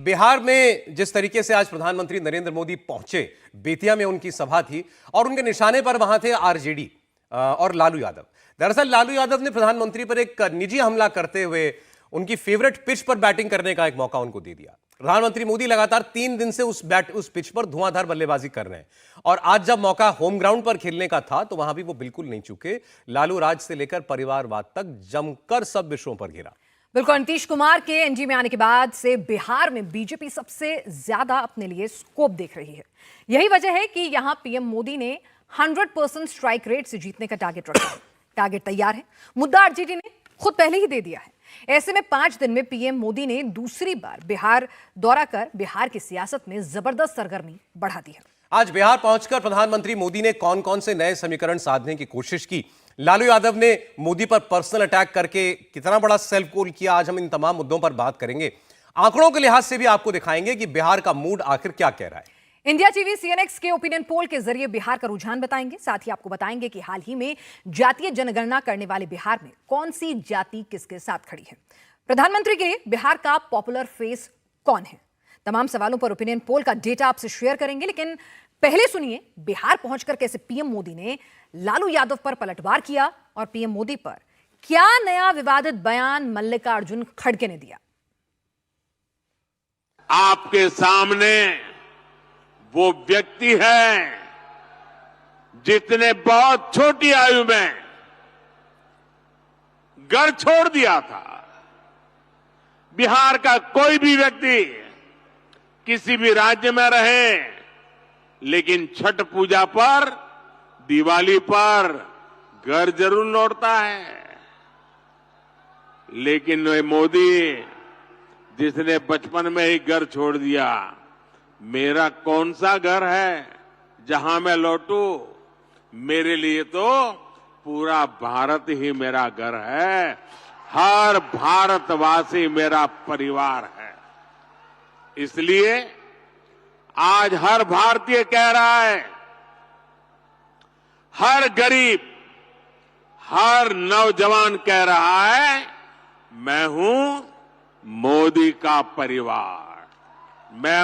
बिहार में जिस तरीके से आज प्रधानमंत्री नरेंद्र मोदी पहुंचे, बेतिया में उनकी सभा थी और उनके निशाने पर वहां थे आरजेडी और लालू यादव। दरअसल लालू यादव ने प्रधानमंत्री पर एक निजी हमला करते हुए उनकी फेवरेट पिच पर बैटिंग करने का एक मौका उनको दे दिया। प्रधानमंत्री मोदी लगातार 3 दिन से उस पिच पर धुआंधार बल्लेबाजी कर रहे हैं और आज जब मौका होम ग्राउंड पर खेलने का था तो वहां भी वो बिल्कुल नहीं चूके। लालू राज से लेकर परिवारवाद तक जमकर सब विषयों पर घिरा। बिल्कुल, नीतीश कुमार के एनडीए में आने के बाद से बिहार में बीजेपी सबसे ज्यादा अपने लिए स्कोप देख रही है। यही वजह है कि यहां पीएम मोदी ने 100% स्ट्राइक रेट से जीतने का टारगेट रखा है। टारगेट तैयार है, मुद्दा आरजेडी ने खुद पहले ही दे दिया है। ऐसे में 5 दिन में पीएम मोदी ने दूसरी बार बिहार दौरा कर बिहार की सियासत में जबरदस्त सरगर्मी बढ़ा दी है। आज बिहार पहुंचकर प्रधानमंत्री मोदी ने कौन कौन से नए समीकरण साधने की कोशिश की, लालू यादव ने मोदी पर पर्सनल अटैक करके कितना बड़ा सेल्फ गोल किया, आज हम इन तमाम मुद्दों पर बात करेंगे। आंकड़ों के लिहाज से भी आपको दिखाएंगे कि बिहार का मूड आखिर क्या कह रहा है। इंडिया टीवी सीएनएक्स के ओपिनियन पोल के जरिए बिहार का रुझान बताएंगे। साथ ही आपको बताएंगे कि हाल ही में जातीय जनगणना करने वाले बिहार में कौन सी जाति किसके साथ खड़ी है। प्रधानमंत्री के लिए बिहार का पॉपुलर फेस कौन है। तमाम सवालों पर ओपिनियन पोल का डेटा आपसे शेयर करेंगे, लेकिन पहले सुनिए बिहार पहुंचकर कैसे पीएम मोदी ने लालू यादव पर पलटवार किया और पीएम मोदी पर क्या नया विवादित बयान मल्लिकार्जुन खड़गे ने दिया। आपके सामने वो व्यक्ति है जिसने बहुत छोटी आयु में घर छोड़ दिया था। बिहार का कोई भी व्यक्ति किसी भी राज्य में रहे, लेकिन छठ पूजा पर, दिवाली पर घर जरूर लौटता है। लेकिन वे मोदी जिसने बचपन में ही घर छोड़ दिया, मेरा कौन सा घर है जहां मैं लौटूं? मेरे लिए तो पूरा भारत ही मेरा घर है, हर भारतवासी मेरा परिवार है। इसलिए आज हर भारतीय कह रहा है, हर गरीब, हर नौजवान कह रहा है, मैं हूं मोदी का परिवार, मैं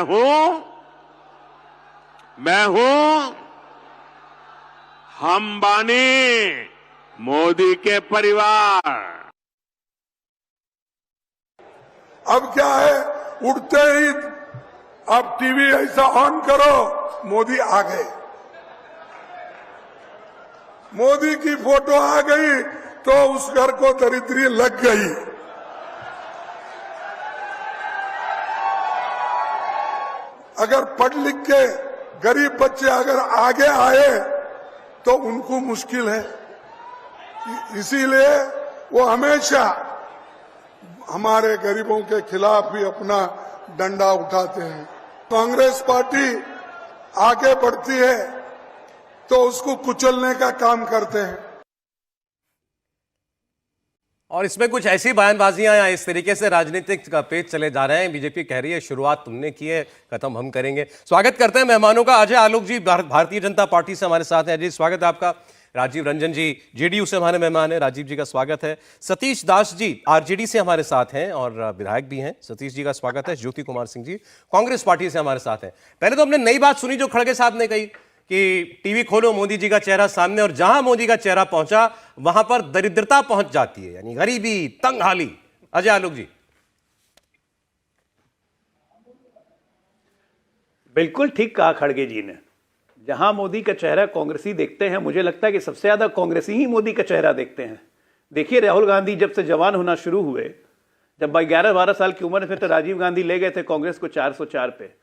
हूं अंबानी मोदी के परिवार। अब क्या है, उठते ही अब टीवी ऐसा ऑन करो, मोदी आ गए, मोदी की फोटो आ गई तो उस घर को दरिद्री लग गई। अगर पढ़ लिख के गरीब बच्चे अगर आगे आए तो उनको मुश्किल है, इसीलिए वो हमेशा हमारे गरीबों के खिलाफ भी अपना डंडा उठाते हैं। कांग्रेस पार्टी आगे बढ़ती है तो उसको कुचलने का काम करते हैं। और इसमें कुछ ऐसी बयानबाजियां या इस तरीके से राजनीतिक पेज चले जा रहे हैं। बीजेपी कह रही है शुरुआत तुमने की है, खत्म हम करेंगे। स्वागत करते हैं मेहमानों का। अजय आलोक जी भारतीय जनता पार्टी से हमारे साथ हैं। अजय, स्वागत है आपका। राजीव रंजन जी जेडीयू से हमारे मेहमान हैं, राजीव जी का स्वागत है। सतीश दास जी आरजेडी से हमारे साथ हैं और विधायक भी हैं, सतीश जी का स्वागत है। ज्योति कुमार सिंह जी कांग्रेस पार्टी से हमारे साथ हैं। पहले तो हमने नई बात सुनी जो खड़गे साहब ने कही कि टीवी खोलो मोदी जी का चेहरा सामने, और जहां मोदी का चेहरा पहुंचा वहां पर दरिद्रता पहुंच जाती है, यानी गरीबी, तंगहाली। अजय आलोक जी। बिल्कुल ठीक कहा खड़गे जी ने। जहां मोदी का चेहरा कांग्रेसी देखते हैं, मुझे लगता है कि सबसे ज्यादा कांग्रेसी ही मोदी का चेहरा देखते हैं। देखिए, राहुल गांधी जब से जवान होना शुरू हुए, जब 11-12 साल की उम्र में तो राजीव गांधी ले गए थे कांग्रेस को 404 पे,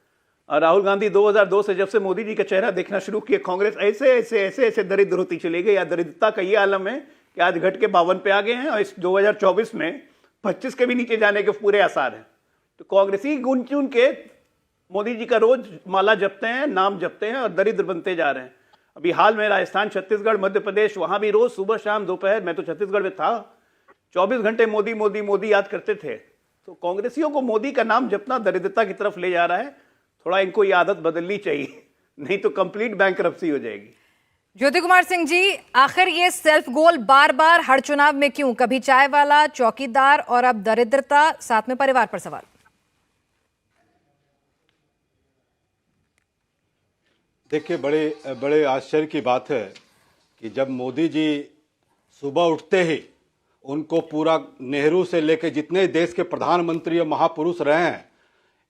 और राहुल गांधी 2002 से जब से मोदी जी का चेहरा देखना शुरू किया, कांग्रेस ऐसे ऐसे ऐसे ऐसे दरिद्र होती चली गई। या दरिद्रता का ये आलम है कि आज घट के 52 पे आ गए हैं और इस 2024 में 25 के भी नीचे जाने के पूरे आसार हैं। तो कांग्रेसी गुन चुन के मोदी जी का रोज माला जपते हैं, नाम जपते हैं और दरिद्र बनते जा रहे हैं। अभी हाल में राजस्थान, छत्तीसगढ़, मध्य प्रदेश, वहां भी रोज सुबह शाम दोपहर, मैं तो छत्तीसगढ़ में था, 24 घंटे मोदी मोदी मोदी याद करते थे। तो कांग्रेसियों को मोदी का नाम जपना दरिद्रता की तरफ ले जा रहा है। थोड़ा इनको ये आदत बदलनी चाहिए, नहीं तो कंप्लीट बैंकरप्सी हो जाएगी। ज्योति कुमार सिंह जी, आखिर ये सेल्फ गोल बार बार हर चुनाव में क्यों? कभी चाय वाला, चौकीदार और अब दरिद्रता, साथ में परिवार पर सवाल। देखिए, बड़े बड़े आश्चर्य की बात है कि जब मोदी जी सुबह उठते ही उनको पूरा नेहरू से लेकर जितने देश के प्रधानमंत्री और महापुरुष रहे हैं,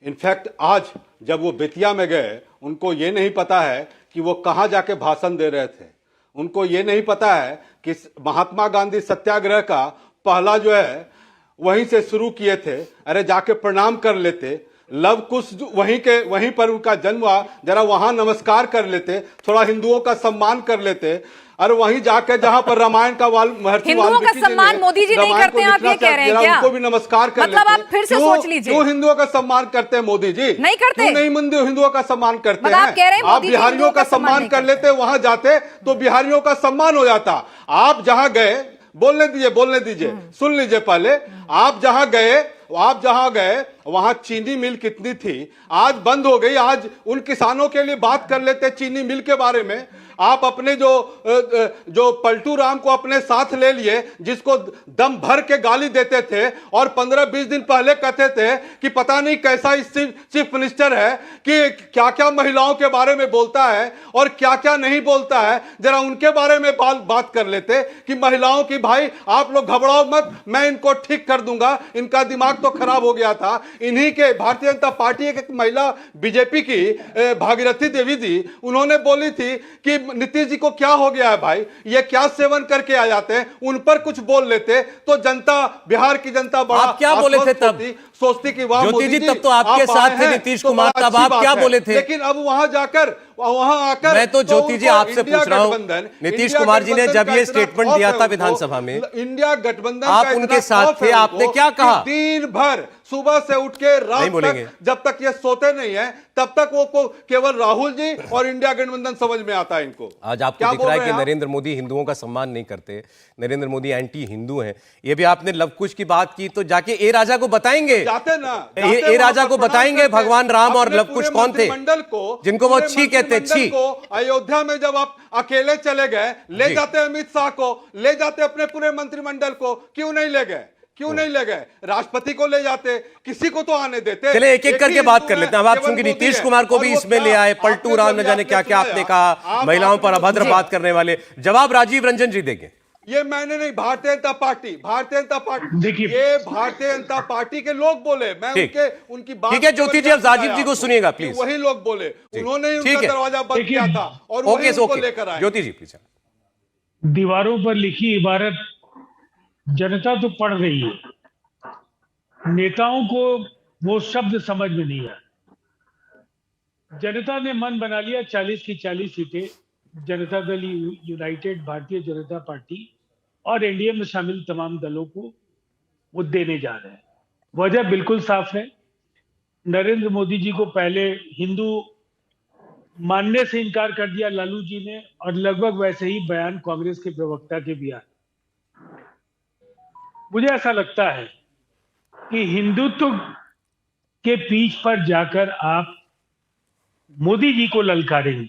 इनफैक्ट आज जब वो बेतिया में गए, उनको ये नहीं पता है कि वो कहाँ जाके भाषण दे रहे थे। उनको ये नहीं पता है कि महात्मा गांधी सत्याग्रह का पहला जो है वहीं से शुरू किए थे। अरे जाके प्रणाम कर लेते। लव कुश वहीं पर उनका जन्म हुआ, जरा वहां नमस्कार कर लेते, थोड़ा हिंदुओं का सम्मान कर लेते। और वहीं जाके जहां पर रामायण का महर्षि हिंदुओं का सम्मान मोदी जी नहीं करते हैं, आप ये कह रहे हैं क्या? उनको भी नमस्कार कर मतलब लेते। आप फिर से सोच लीजिए, क्यों हिंदुओं का सम्मान करते हैं मोदी जी? नहीं करते। क्यों नहीं हिंदुओं का सम्मान करते मतलब आप कह रहे हैं? हैं आप मोदी जी बिहारियों का सम्मान सम्मान नहीं कर लेते, वहां जाते तो बिहारियों का सम्मान हो जाता। आप जहां गए, बोलने दीजिए, सुन लीजिए पहले। आप जहां गए वहां चीनी मिल कितनी थी, आज बंद हो गई। आज उन किसानों के लिए बात कर लेते चीनी मिल के बारे में। आप अपने जो पलटू राम को अपने साथ ले लिए, जिसको दम भर के गाली देते थे और 15-20 दिन पहले कहते थे कि पता नहीं कैसा चीफ मिनिस्टर है, कि क्या क्या महिलाओं के बारे में बोलता है और क्या क्या नहीं बोलता है। जरा उनके बारे में बात कर लेते कि महिलाओं की, भाई आप लोग घबराओ मत, मैं इनको ठीक कर दूंगा, इनका दिमाग तो खराब हो गया था। इन्हीं के भारतीय जनता पार्टी की महिला बीजेपी की भागीरथी देवी जी, उन्होंने बोली थी कि नीतीश जी को क्या हो गया है भाई, ये क्या सेवन करके आ जाते हैं, उन पर कुछ बोल लेते तो जनता, बिहार की जनता बड़ा आप क्या बोले थे तब? सोचती कि वाह ज्योति मोदी जी, तब तो आपके साथ थे नीतीश कुमार, तब आप क्या बोले थे? लेकिन अब वहां आकर मैं तो ज्योति जी आपसे पूछ रहा हूं, नीतीश कुमार जी ने जब ये स्टेटमेंट दिया था विधानसभा में, इंडिया गठबंधन आप उनके साथ थे, आपने क्या कहा? दिन भर सुबह से उठ के रात तक, जब तक ये सोते नहीं है तब तक वो केवल राहुल जी और इंडिया गठबंधन समझ में आता है इनको। आज आपको दिख रहा है कि नरेंद्र मोदी हिंदुओं का सम्मान नहीं करते, नरेंद्र मोदी एंटी हिंदू हैं। ये भी आपने लव कुश की बात की, तो जाके ए राजा को बताएंगे, जाते ना, ए राजा को बताएंगे भगवान राम और लव कुश कौन थे, जिनको वो छी कहते, छी। अयोध्या में जब आप अकेले चले गए, ले जाते अमित शाह को, ले जाते अपने पूरे मंत्रिमंडल को, क्यों नहीं ले गए? राष्ट्रपति को ले जाते, किसी को तो आने देते। चले एक एक करके बात कर लेते हैं। अब आप चूंकि नीतीश कुमार को भी इसमें ले आए, पलटू राम न जाने क्या क्या आपने कहा, महिलाओं पर अभद्र बात करने वाले, जवाब राजीव रंजन जी देंगे। ये मैंने नहीं, भारतीय जनता पार्टी देखिए, ये भारतीय जनता पार्टी के लोग बोले, मैं उनकी बात, ठीक है ज्योति जी, अब राजीव जी को सुनिएगा प्लीज। वही लोग बोले, उन्होंने ही उनका दरवाजा बंद किया था और वही उनको लेकर आए। ज्योति जी प्लीज। दीवारों पर लिखी इबारत जनता तो पढ़ रही है, नेताओं को वो शब्द समझ में नहीं आया। जनता ने मन बना लिया 40 की 40 सीटें जनता दल यूनाइटेड, भारतीय जनता पार्टी और एनडीए में शामिल तमाम दलों को वो देने जा रहे हैं। वजह बिल्कुल साफ है, नरेंद्र मोदी जी को पहले हिंदू मानने से इनकार कर दिया लालू जी ने, और लगभग वैसे ही बयान कांग्रेस के प्रवक्ता के भी आए। मुझे ऐसा लगता है कि हिंदुत्व के पीछ पर जाकर आप मोदी जी को ललकारेंगे,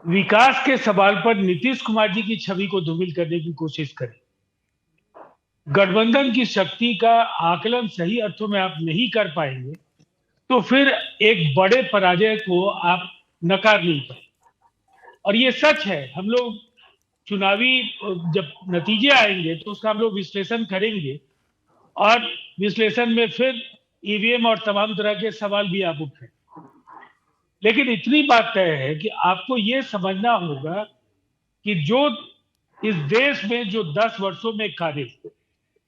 विकास के सवाल पर नीतीश कुमार जी की छवि को धूमिल करने की कोशिश करें, गठबंधन की शक्ति का आकलन सही अर्थों में आप नहीं कर पाएंगे, तो फिर एक बड़े पराजय को आप नकार नहीं पाए। और ये सच है, हम लोग चुनावी जब नतीजे आएंगे तो उसका हम लोग विश्लेषण करेंगे, और विश्लेषण में फिर ईवीएम और तमाम तरह के सवाल भी आप उठें। लेकिन इतनी बात तय है कि आपको ये समझना होगा कि जो इस देश में जो 10 वर्षों में कार्य,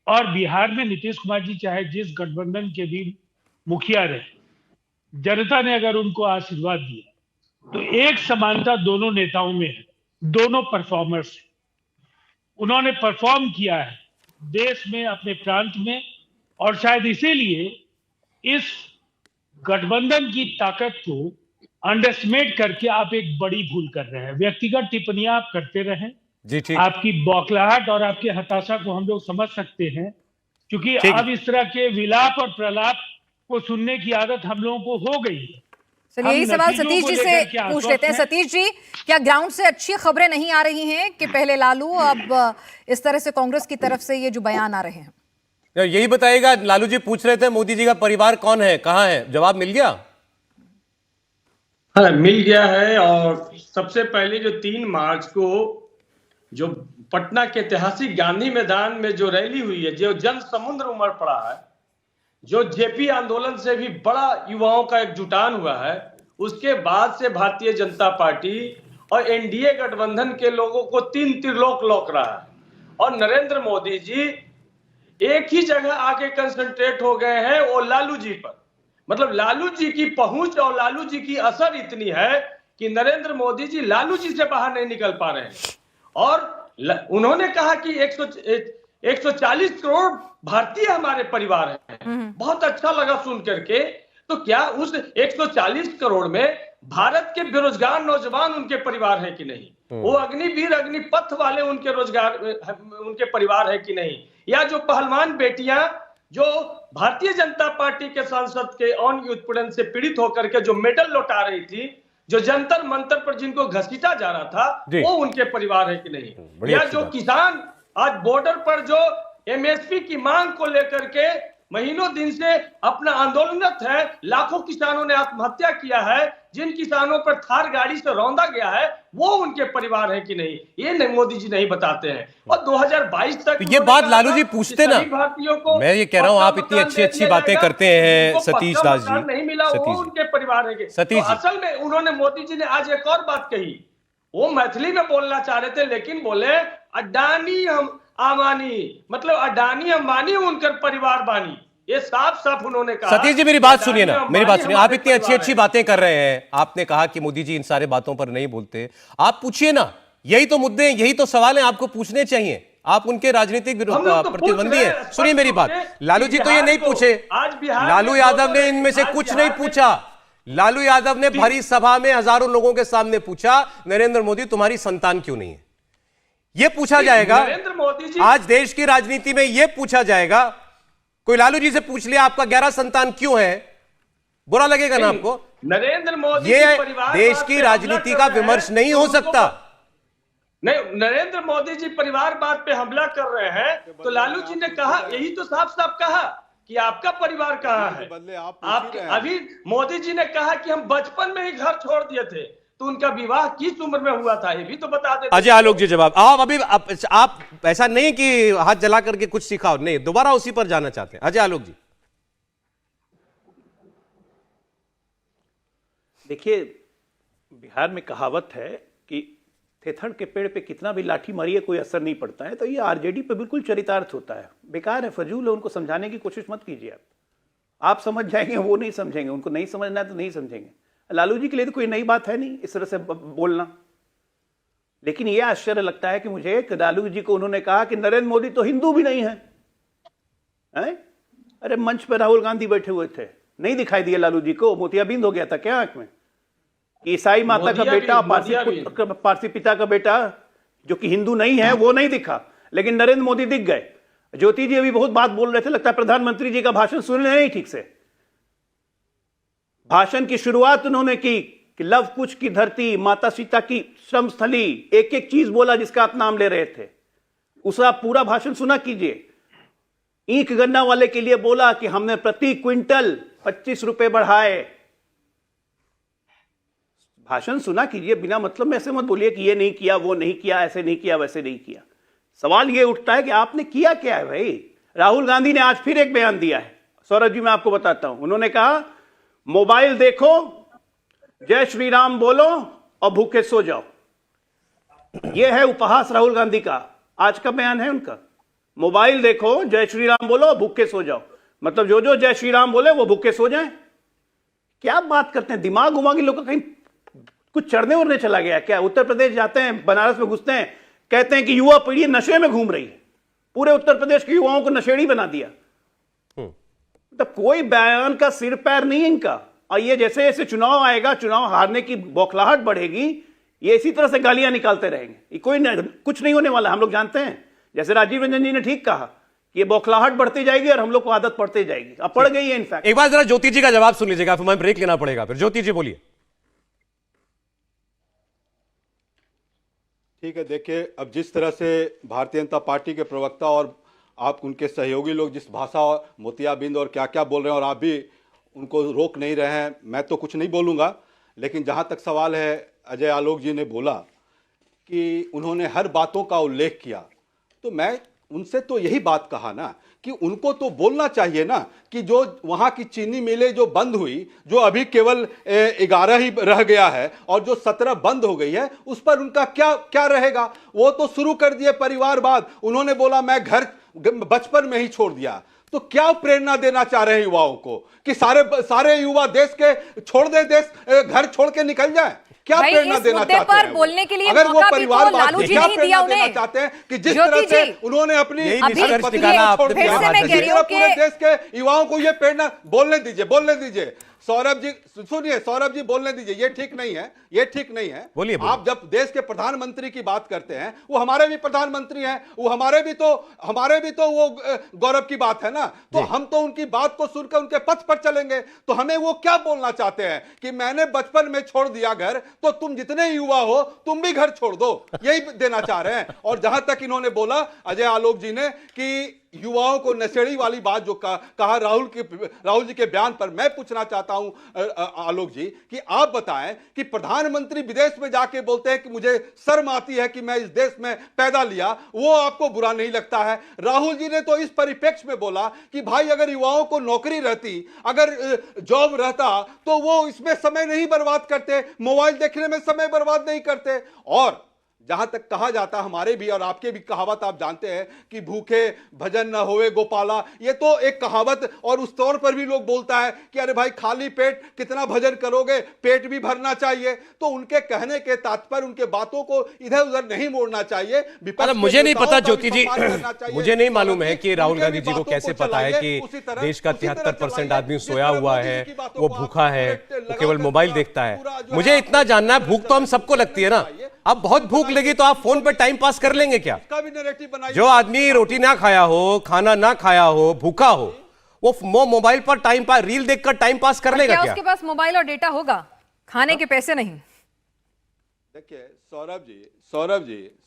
और बिहार में नीतीश कुमार जी चाहे जिस गठबंधन के भी मुखिया रहे, जनता ने अगर उनको आशीर्वाद दिया तो एक समानता दोनों नेताओं में है, दोनों परफॉर्मर्स। उन्होंने परफॉर्म किया है देश में, अपने प्रांत में, और शायद इसीलिए इस गठबंधन की ताकत को अंडरएस्टिमेट करके आप एक बड़ी भूल कर रहे हैं। व्यक्तिगत टिप्पणियां आप करते रहें जी, ठीक। आपकी बौखलाहट और आपकी हताशा को हम लोग समझ सकते हैं, क्योंकि अब इस तरह के विलाप और प्रलाप को सुनने की आदत हम लोगों को हो गई है। चलिए यही सवाल सतीश जी से पूछ लेते हैं। सतीश जी, क्या ग्राउंड से अच्छी खबरें नहीं आ रही हैं कि पहले लालू, अब इस तरह से कांग्रेस की तरफ से ये जो बयान आ रहे हैं? यही बताइएगा, लालू जी पूछ रहे थे मोदी जी का परिवार कौन है, कहाँ है, जवाब मिल गया? हाँ, मिल गया है। और सबसे पहले जो 3 मार्च को जो पटना के ऐतिहासिक गांधी मैदान में जो रैली हुई है, जो जन समुद्र उमड़ पड़ा है, जो जेपी आंदोलन से भी बड़ा युवाओं का एक जुटान हुआ है, उसके बाद से भारतीय जनता पार्टी और एनडीए गठबंधन के लोगों को 3 त्रिलोक लौक रहा है। और नरेंद्र मोदी जी एक ही जगह आके कंसंट्रेट हो गए हैं, वो लालू जी पर। मतलब लालू जी की पहुंच और लालू जी की असर इतनी है कि नरेंद्र मोदी जी लालू जी से बाहर नहीं निकल पा रहे हैं। और उन्होंने कहा कि 140 करोड़ भारतीय हमारे परिवार हैं। बहुत अच्छा लगा सुन करके। तो क्या उस 140 करोड़ में भारत के बेरोजगार नौजवान उनके परिवार है कि नहीं? वो अग्निवीर अग्निपथ वाले उनके रोजगार उनके परिवार है कि नहीं? या जो पहलवान बेटियां जो भारतीय जनता पार्टी के सांसद के यौन उत्पीड़न से पीड़ित होकर के जो मेडल लौटा रही थी, जो जंतर मंतर पर जिनको घसीटा जा रहा था, वो उनके परिवार है कि नहीं? या जो किसान आज बॉर्डर पर जो एमएसपी की मांग को लेकर के महीनों दिन से अपना आंदोलनरत है, लाखों किसानों ने आत्महत्या किया है, जिन किसानों पर थार गाड़ी से रौंदा गया है, वो उनके परिवार है कि नहीं? ये नहीं, मोदी जी नहीं बताते हैं। और 2022 तक तो ये बात लालू जी पूछते ना। मैं ये कह रहा हूं, आप इतनी अच्छी अच्छी बातें करते हैं सतीश दास जी। नहीं मिला, वो उनके परिवार है कि? सतीश तो असल में उन्होंने, मोदी जी ने आज एक और बात कही। वो मैथिली में बोलना चाह रहे थे, लेकिन बोले अडानी हम आमानी, मतलब अडानी अंबानी उनकर परिवार बानी। ये साफ साफ उन्होंने कहा। सतीश जी मेरी बात सुनिए ना, मेरी बात सुनिए। आप इतनी अच्छी अच्छी बातें कर रहे हैं, आपने कहा कि मोदी जी इन सारे बातों पर नहीं बोलते। आप पूछिए ना, यही तो मुद्दे, यही तो सवाल हैं, आपको पूछने चाहिए। आप उनके राजनीतिक प्रतिद्वंदी हैं। सुनिए मेरी बात, लालू जी तो ये नहीं पूछे। लालू यादव ने इनमें से कुछ नहीं पूछा। लालू यादव ने भरी सभा में हजारों लोगों के सामने पूछा, नरेंद्र मोदी तुम्हारी संतान क्यों नहीं है? यह पूछा जाएगा नरेंद्र मोदी जी। आज देश की राजनीति में यह पूछा जाएगा। कोई लालू जी से पूछ लिया आपका 11 संतान क्यों है, बुरा लगेगा ना आपको? नरेंद्र मोदी ये देश की राजनीति का विमर्श नहीं हो सकता। नहीं, नरेंद्र मोदी जी परिवारवाद पे हमला कर रहे हैं, तो लालू जी ने कहा, यही तो साफ साफ कहा कि आपका परिवार कहां है? आप अभी मोदी जी ने कहा कि हम बचपन में ही घर छोड़ दिए थे, तो उनका विवाह किस उम्र में हुआ था, ये भी तो बता देते। अजय आलोक जी जवाब। आप अभी आप ऐसा नहीं कि हाथ जला करके कुछ सिखाओ, नहीं, दोबारा उसी पर जाना चाहते हैं। अजय आलोक जी देखिए, बिहार में कहावत है कि थेथड़ के पेड़ पे कितना भी लाठी मारिए कोई असर नहीं पड़ता है। तो ये आरजेडी पे बिल्कुल चरितार्थ होता है, बेकार है, फजूल है। उनको समझाने की कोशिश मत कीजिए। आप समझ जाएंगे, वो नहीं समझेंगे। उनको नहीं समझना है तो नहीं समझेंगे। लालू जी के लिए तो कोई नई बात है नहीं इस तरह से बोलना। लेकिन यह आश्चर्य लगता है कि मुझे कि लालू जी को उन्होंने कहा कि नरेंद्र मोदी तो हिंदू भी नहीं है, हैं? अरे मंच पर राहुल गांधी बैठे हुए थे, नहीं दिखाई दिया लालू जी को? मोतियाबिंद हो गया था क्या आंख में? ईसाई माता का बेटा, पारसी पिता का बेटा जो कि हिंदू नहीं है, वो नहीं दिखा, लेकिन नरेंद्र मोदी दिख गए। ज्योति जी अभी बहुत बात बोल रहे थे, लगता है प्रधानमंत्री जी का भाषण सुन रहे नहीं ठीक से। भाषण की शुरुआत उन्होंने की कि लव कुश की धरती, माता सीता की श्रम स्थली, एक एक चीज बोला जिसका आप नाम ले रहे थे। उसका पूरा भाषण सुना कीजिए। ईंख गन्ना वाले के लिए बोला कि हमने प्रति क्विंटल 25 रुपए बढ़ाए। भाषण सुना कीजिए, बिना मतलब में ऐसे मत बोलिए कि ये नहीं किया, वो नहीं किया, ऐसे नहीं किया, वैसे नहीं किया। सवाल ये उठता है कि आपने किया क्या है भाई? राहुल गांधी ने आज फिर एक बयान दिया है, सौरभ जी मैं आपको बताता हूं। उन्होंने कहा मोबाइल देखो, जय श्री राम बोलो और भूखे सो जाओ। यह है उपहास राहुल गांधी का, आज का बयान है उनका। मोबाइल देखो, जय श्री राम बोलो और भूखे सो जाओ, मतलब जो जो जय श्री राम बोले वो भूखे सो जाएं। क्या बात करते हैं? दिमाग उमाग लोग कहीं कुछ चढ़ने उड़ने चला गया क्या? उत्तर प्रदेश जाते हैं, बनारस में घुसते हैं, कहते हैं कि युवा पीढ़ी नशे में घूम रही है, पूरे उत्तर प्रदेश के युवाओं को नशेड़ी बना दिया। तो कोई बयान का सिर पैर नहीं है इनका। और ये जैसे जैसे चुनाव आएगा, चुनाव हारने की बौखलाहट बढ़ेगी, ये इसी तरह से गालियां निकालते रहेंगे। ये कुछ नहीं होने वाला, हम लोग जानते हैं। जैसे राजीव रंजन जी ने ठीक कहा कि ये बौखलाहट बढ़ती जाएगी और हम लोग को आदत पड़ती जाएगी। अब पड़ गई है इनफैक्ट। एक बार जरा ज्योति जी का जवाब सुन लीजिएगा, फिर हमें ब्रेक लेना पड़ेगा। फिर ज्योति जी बोलिए। ठीक है, देखिए अब जिस तरह से भारतीय जनता पार्टी के प्रवक्ता और आप उनके सहयोगी लोग जिस भाषा और मोतियाबिंद और क्या क्या बोल रहे हैं, और आप भी उनको रोक नहीं रहे हैं, मैं तो कुछ नहीं बोलूँगा। लेकिन जहां तक सवाल है, अजय आलोक जी ने बोला कि उन्होंने हर बातों का उल्लेख किया, तो मैं उनसे तो यही बात कहा ना कि उनको तो बोलना चाहिए ना कि जो वहां की चीनी मिलें जो बंद हुई, जो अभी केवल 11 ही रह गया है और जो 17 बंद हो गई है, उस पर उनका क्या क्या रहेगा। वो तो शुरू कर दिए परिवारवाद। उन्होंने बोला मैं घर बचपन में ही छोड़ दिया। तो क्या प्रेरणा देना चाह रहे हैं युवाओं को कि सारे युवा देश के छोड़ दे, देश घर छोड़ के निकल जाए? क्या भाई, प्रेरणा इस देना मुद्दे चाहते पर हैं? बोलने के लिए अगर वो मौका भी तो परिवार लालू जी क्या नहीं दिया प्रेरणा देना उन्हें। चाहते हैं कि जिस ज्योति तरह से जी, उन्होंने अपनी यही अभी निष्कर्ष पत्नी निकाला को आपने छोड़ दिया, फिर से मैं जिस कह रही तरह हूं पूरे कि- देश के युवाओं को ये प्रेरणा, बोलने दीजिए सौरभ जी, सुनिए सौरभ जी, बोलने दीजिए। ये ठीक नहीं है, ये ठीक नहीं है। बोलिए। आप जब देश के प्रधानमंत्री की बात करते हैं, वो हमारे भी प्रधानमंत्री हैं, वो हमारे भी तो वो गौरव की बात है ना। तो हम तो उनकी बात को सुनकर उनके पथ पर चलेंगे। तो हमें वो क्या बोलना चाहते हैं कि मैंने बचपन में छोड़ दिया घर, तो तुम जितने युवा हो तुम भी घर छोड़ दो, यही देना चाह रहे हैं। और जहां तक इन्होंने बोला अजय आलोक जी ने कि युवाओं को नशेड़ी वाली बात जो कहा राहुल जी के बयान पर, मैं पूछना चाहता हूं आलोक जी कि आप बताएं कि प्रधानमंत्री विदेश में जाके बोलते हैं कि मुझे शर्म आती है कि मैं इस देश में पैदा लिया, वो आपको बुरा नहीं लगता है। राहुल जी ने तो इस परिप्रेक्ष्य में बोला कि भाई अगर युवाओं को नौकरी रहती, अगर जॉब रहता, तो वो इसमें समय नहीं बर्बाद करते, मोबाइल देखने में समय बर्बाद नहीं करते। और जहां तक कहा जाता, हमारे भी और आपके भी कहावत आप जानते हैं कि भूखे भजन न होवे गोपाला, ये तो एक कहावत, और उस तौर पर भी लोग बोलता है कि अरे भाई खाली पेट कितना भजन करोगे, पेट भी भरना चाहिए। तो उनके कहने के तात्पर्य, उनके बातों को इधर उधर नहीं मोड़ना चाहिए। मतलब मुझे नहीं पता ज्योति जी, मुझे नहीं मालूम है कि राहुल गांधी जी को कैसे पता है कि देश का 73% आदमी सोया हुआ है, वो भूखा है, वो केवल मोबाइल देखता है। मुझे इतना जानना है, भूख तो हम सबको लगती है ना। अब बहुत भूख लगी तो आप फोन पर टाइम पास कर लेंगे क्या? जो आदमी रोटी ना खाया हो, खाना ना खाया हो, भूखा हो, वो मोबाइल पर टाइम पास, रील देखकर टाइम पास कर लेगा क्या? उसके पास मोबाइल और डेटा होगा, खाने के पैसे नहीं। देखिए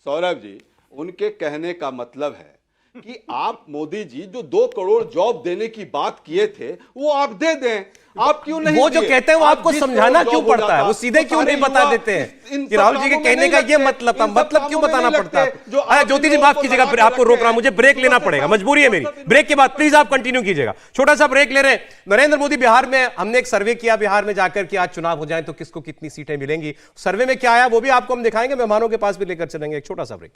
सौरभ जी, उनके कहने का मतलब है कि आप मोदी जी जो 2 करोड़ जॉब देने की बात किए थे, वो आप दे दें। आप क्यों नहीं? वो जो कहते हैं वो आपको समझाना क्यों पड़ता है? वो सीधे क्यों नहीं बता देते हैं कि राहुल जी के कहने का ये मतलब था? मतलब क्यों बताना पड़ता है? ज्योति जी माफ कीजिएगा, आपको रोक रहा हूं, मुझे ब्रेक लेना पड़ेगा, मजबूरी है मेरी। ब्रेक के बाद प्लीज आप कंटिन्यू कीजिएगा। छोटा सा ब्रेक ले रहे हैं। नरेंद्र मोदी बिहार में, हमने एक सर्वे किया बिहार में जाकर कि आज चुनाव हो जाए तो किसको कितनी सीटें मिलेंगी। सर्वे में क्या आया वो भी आपको हम दिखाएंगे, मेहमानों के पास भी लेकर चलेंगे। एक छोटा सा ब्रेक।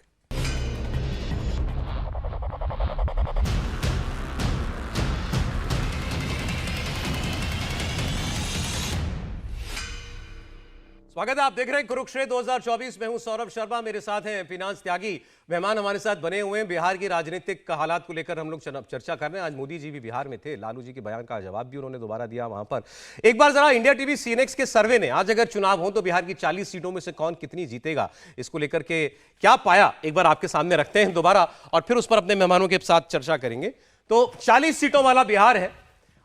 स्वागत है, आप देख रहे हैं कुरुक्षेत्र 2024 में हूं सौरभ शर्मा, मेरे साथ हैं फिनांस त्यागी। मेहमान हमारे साथ बने हुए हैं। बिहार की राजनीतिक हालात को लेकर हम लोग चर्चा कर रहे हैं। आज मोदी जी भी बिहार में थे, लालू जी के बयान का जवाब भी उन्होंने दोबारा दिया वहां पर। एक बार जरा इंडिया टीवी सीएनएक्स के सर्वे ने आज अगर चुनाव हो तो बिहार की 40 सीटों में से कौन कितनी जीतेगा, इसको लेकर के क्या पाया, एक बार आपके सामने रखते हैं दोबारा और फिर उस पर अपने मेहमानों के साथ चर्चा करेंगे। तो 40 सीटों वाला बिहार है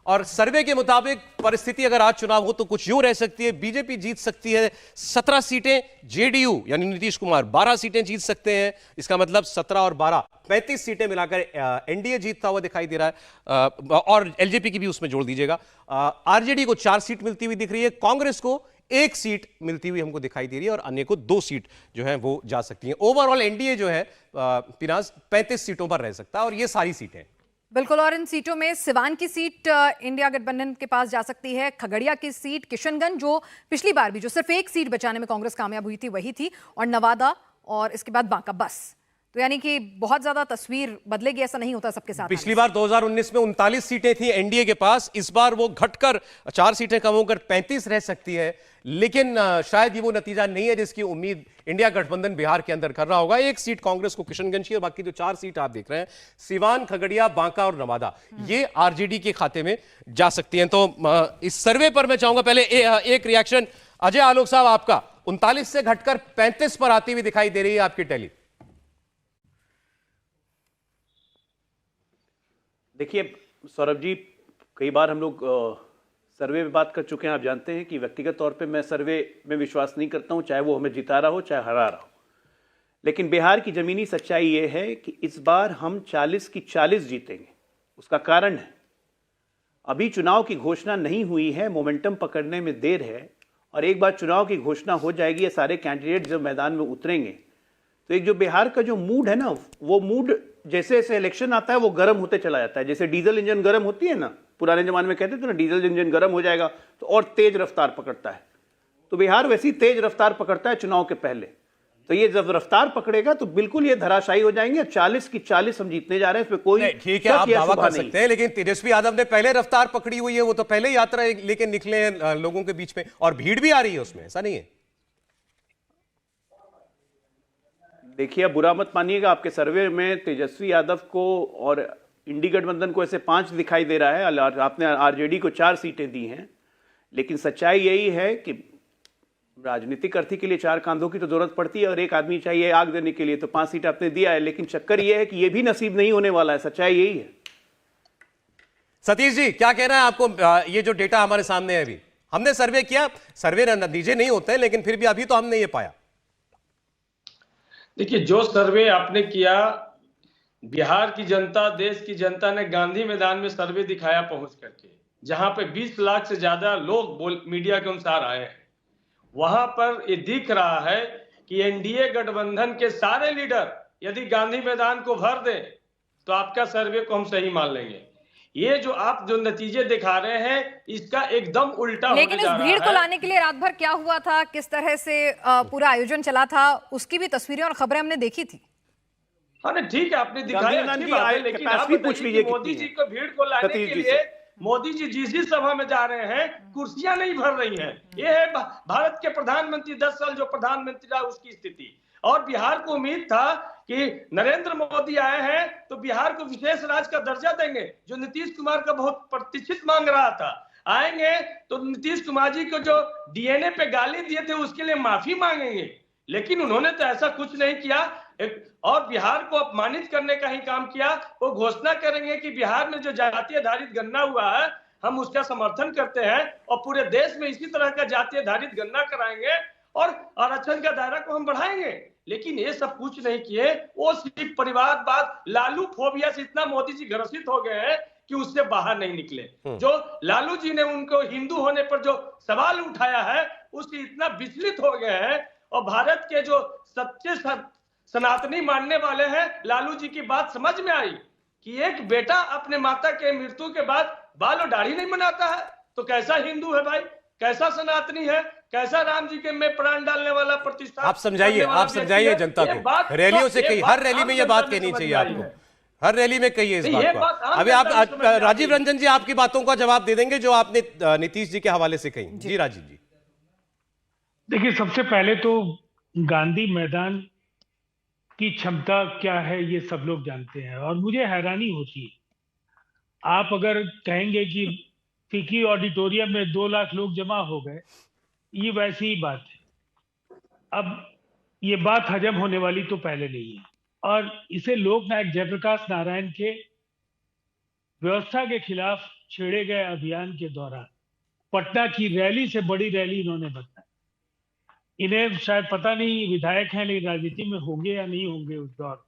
और सर्वे के मुताबिक परिस्थिति अगर आज चुनाव हो तो कुछ यूं रह सकती है। बीजेपी जीत सकती है 17 सीटें, जेडीयू यानी नीतीश कुमार 12 सीटें जीत सकते हैं। इसका मतलब 17 और 12 35 सीटें मिलाकर एनडीए जीतता हुआ दिखाई दे रहा है और एलजेपी की भी उसमें जोड़ दीजिएगा। आरजेडी को 4 सीट मिलती हुई दिख रही है, कांग्रेस को 1 सीट मिलती हुई हमको दिखाई दे रही है और अन्य को 2 सीट जो है वो जा सकती है। ओवरऑल एनडीए जो है 35 सीटों पर रह सकता है और ये सारी सीटें बिल्कुल। और इन सीटों में सिवान की सीट इंडिया गठबंधन के पास जा सकती है, खगड़िया की सीट, किशनगंज जो पिछली बार भी जो सिर्फ 1 सीट बचाने में कांग्रेस कामयाब हुई थी वही थी, और नवादा और इसके बाद बांका, बस। तो यानी कि बहुत ज्यादा तस्वीर बदलेगी ऐसा नहीं होता सबके साथ। पिछली बार 2019 में 39 सीटें थी एनडीए के पास, इस बार वो घटकर 4 सीटें कम होकर 35 रह सकती है। लेकिन शायद ये वो नतीजा नहीं है जिसकी उम्मीद इंडिया गठबंधन बिहार के अंदर कर रहा होगा। 1 सीट कांग्रेस को किशनगंज की और बाकी जो 4 सीट आप देख रहे हैं सिवान, खगड़िया, बांका और नवादा, ये आरजेडी के खाते में जा सकती हैं। तो इस सर्वे पर मैं चाहूंगा पहले एक रिएक्शन अजय आलोक साहब आपका। 39 से घटकर 35 पर आती हुई दिखाई दे रही है आपकी टैली। देखिए सौरभ जी, कई बार हम लोग सर्वे में बात कर चुके हैं। आप जानते हैं कि व्यक्तिगत तौर पे मैं सर्वे में विश्वास नहीं करता हूं, चाहे वो हमें जिता रहा हो चाहे हरा रहा हो। लेकिन बिहार की जमीनी सच्चाई ये है कि इस बार हम 40 की 40 जीतेंगे। उसका कारण है, अभी चुनाव की घोषणा नहीं हुई है, मोमेंटम पकड़ने में देर है और एक बार चुनाव की घोषणा हो जाएगी, ये सारे कैंडिडेट जब मैदान में उतरेंगे, तो एक जो बिहार का जो मूड है ना, वो मूड जैसे जैसे इलेक्शन आता है वो गर्म होते चला जाता है। जैसे डीजल इंजन गर्म होती है ना, पुराने जमाने में कहते थे ना डीजल इंजन गर्म हो जाएगा तो और तेज रफ्तार पकड़ता है, तो बिहार वैसी तेज रफ्तार पकड़ता है चुनाव के पहले। तो ये जब रफ्तार पकड़ेगा तो बिल्कुल ये धराशायी हो जाएंगे। 40 की 40 हम जीतने जा रहे हैं, इसमें कोई ठीक है, आप दावा कर सकते हैं, लेकिन तेजस्वी यादव ने पहले रफ्तार पकड़ी हुई है, वो तो पहले यात्रा लेके निकले हैं लोगों के बीच में, और भीड़ भी आ रही है उसमें, ऐसा नहीं है? देखिए, अब बुरा मत मानिएगा, आपके सर्वे में तेजस्वी यादव को और इंडी गठबंधन को ऐसे 5 दिखाई दे रहा है, आपने आरजेडी को 4 सीटें दी हैं, लेकिन सच्चाई यही है कि राजनीतिक अर्थी के लिए 4 कांधों की तो जरूरत पड़ती है, और एक आदमी चाहिए आग देने के लिए, तो 5 सीट आपने दिया है, लेकिन चक्कर यह है कि यह भी नसीब नहीं होने वाला है। सच्चाई यही है। सतीश जी, क्या कहना है आपको? ये जो डेटा हमारे सामने है, अभी हमने सर्वे किया, सर्वे नतीजे नहीं होते हैं, लेकिन फिर भी अभी तो हमने ये पाया। देखिए, जो सर्वे आपने किया, बिहार की जनता, देश की जनता ने गांधी मैदान में सर्वे दिखाया पहुंच करके, जहां पे 20 लाख से ज्यादा लोग मीडिया के अनुसार आए हैं। वहां पर ये दिख रहा है कि एनडीए गठबंधन के सारे लीडर यदि गांधी मैदान को भर दें तो आपका सर्वे को हम सही मान लेंगे। ये जो आप जो नतीजे दिखा रहे हैं, इसका एकदम उल्टा होने जा रहा है। लेकिन इस भीड़ को लाने के लिए रात भर क्या हुआ था, किस तरह से पूरा आयोजन चला था, उसकी भी तस्वीरें और खबरें हमने देखी थी। हाँ नहीं, ठीक है, आपने दिखाया, अच्छी बात है, लेकिन आप पूछ लीजिए मोदी जी को भीड़ को लाने के लिए मोदी जी जिस सभा में जा रहे हैं, कुर्सियां नहीं भर रही हैं। ये है भारत के प्रधानमंत्री 10 साल जो प्रधानमंत्री रहा उसकी स्थिति। और बिहार को उम्मीद था कि नरेंद्र मोदी आए हैं तो बिहार को विशेष राज्य का दर्जा देंगे, जो नीतीश कुमार का बहुत प्रतिष्ठित मांग रहा था। आएंगे तो नीतीश कुमार जी को जो डीएनए पे गाली दिए थे उसके लिए माफी मांगेंगे, लेकिन उन्होंने तो ऐसा कुछ नहीं किया और बिहार को अपमानित करने का ही काम किया। वो घोषणा करेंगे कि बिहार में जो जातीय आधारित गणना हुआ है हम उसका समर्थन करते हैं और पूरे देश में इसी तरह का जातीय आधारित गणना कराएंगे और आरक्षण का दायरा को हम बढ़ाएंगे, लेकिन ये सब कुछ नहीं किए। वो सिर्फ परिवारवाद, लालू फोबिया से इतना मोदी जी ग्रसित हो गए हैं कि उससे बाहर नहीं निकले। जो लालू जी ने उनको हिंदू होने पर जो सवाल उठाया है उससे इतना विचलित हो गए हैं, और भारत के जो सच्चे सनातनी मानने वाले हैं, लालू जी की बात समझ में आई कि एक बेटा अपने माता के मृत्यु के बाद बाल और दाढ़ी नहीं बनाता है तो कैसा हिंदू है भाई, कैसा सनातनी है, कैसा राम जी के में प्राण डालने वाला प्रतिष्ठा। आप समझाइए जनता को, रैलियों से कही, हर रैली में ये बात कहनी चाहिए आपको, हर रैली में कहिए इस बात को। अभी आप राजीव रंजन जी आपकी बातों का जवाब दे देंगे जो आपने नीतीश जी के हवाले से कही। जी राजीव जी। देखिए, सबसे पहले तो गांधी मैदान की क्षमता क्या है ये सब लोग जानते हैं, और मुझे हैरानी होती है, आप अगर कहेंगे कि फिकी ऑडिटोरियम में 2 लाख लोग जमा हो गए, ये वैसी ही बात है। अब ये बात हजम होने वाली तो पहले नहीं है, और इसे लोकनायक जयप्रकाश नारायण के व्यवस्था के खिलाफ छेड़े गए अभियान के दौरान पटना की रैली से बड़ी रैली इन्होंने बताई। इन्हें शायद पता नहीं, विधायक हैं लेकिन राजनीति में होंगे या नहीं होंगे उस दौर।